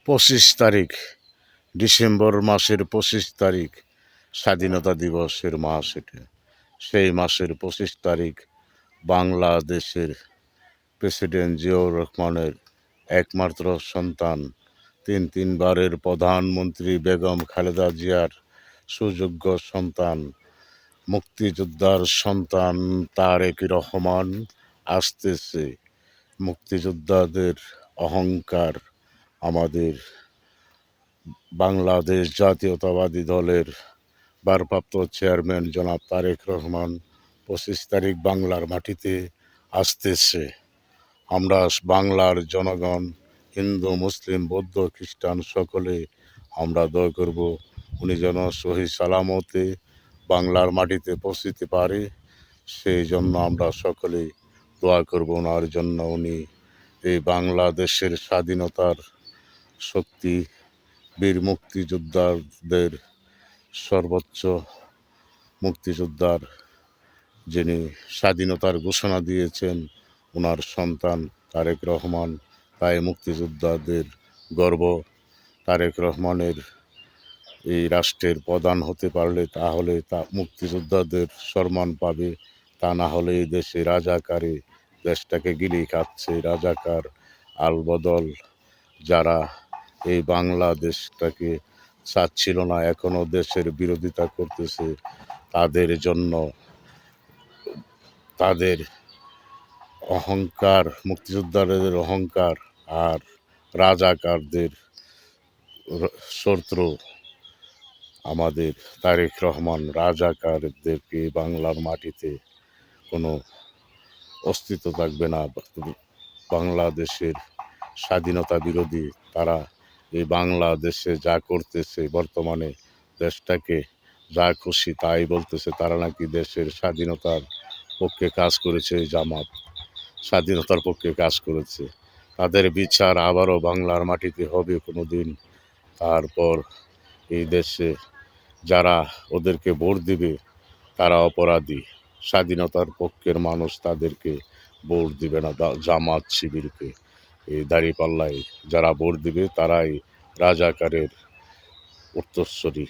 25 তারিখ, ডিসেম্বর মাসের 25 তারিখ স্বাধীনতা দিবসের মাস। এটা সেই মাসের 25 তারিখ বাংলাদেশের প্রেসিডেন্ট জিয়াউর রহমানের একমাত্র সন্তান, তিনবারের প্রধানমন্ত্রী বেগম খালেদা জিয়ার সুযোগ্য সন্তান, মুক্তিযোদ্ধার সন্তান তারেক রহমান আসতেছে। মুক্তিযোদ্ধাদের অহংকার, আমাদের বাংলাদেশ জাতীয়তাবাদী দলের ভারপ্রাপ্ত চেয়ারম্যান জনাব তারেক রহমান 25 তারিখ বাংলার মাটিতে আসতেছে। আমরা বাংলার জনগণ, হিন্দু, মুসলিম, বৌদ্ধ, খ্রিস্টান সকলে আমরা দোয়া করব উনি যেন সহি সালামতে বাংলার মাটিতে পৌঁছতে পারে। সেই জন্য আমরা সকলে দোয়া করব ওনার জন্য। উনি এই বাংলাদেশের স্বাধীনতার শক্তি, বীর মুক্তিযোদ্ধাদের সর্বোচ্চ মুক্তিযোদ্ধার, যিনি স্বাধীনতার ঘোষণা দিয়েছেন, ওনার সন্তান তারেক রহমান। তাই মুক্তিযোদ্ধাদের গর্ব। তারেক রহমানের এই রাষ্ট্রের প্রধান হতে পারলে তাহলে তা মুক্তিযোদ্ধাদের সম্মান পাবে। তা না হলে এই দেশে রাজাকারে দেশটাকে গিলিয়ে খাচ্ছে। রাজাকার আলবদল যারা এই বাংলাদেশটাকে চাচ্ছিল না, এখনও দেশের বিরোধিতা করতেছে, তাদের জন্য তাদের অহংকার, মুক্তিযোদ্ধাদের অহংকার আর রাজাকারদের শত্রু আমাদের তারেক রহমান। রাজাকারদেরকে বাংলার মাটিতে কোনো অস্তিত্ব থাকবে না। বাংলাদেশের স্বাধীনতা বিরোধী তারা এই বাংলাদেশে যা করতেছে, বর্তমানে দেশটাকে যা খুশি তাই বলতেছে, তারা নাকি দেশের স্বাধীনতার পক্ষে কাজ করেছে, জামাত স্বাধীনতার পক্ষে কাজ করেছে। তাদের বিচার আবারও বাংলার মাটিতে হবে কোনো দিন। তারপর এই দেশে যারা ওদেরকে ভোট দিবে তারা অপরাধী। স্বাধীনতার পক্ষের মানুষ তাদেরকে ভোট দিবে না। জামাত শিবিরকে, এই দাঁড়িপাল্লায় যারা ভোট দিবে তারাই রাজাকারের উত্তরসূরি।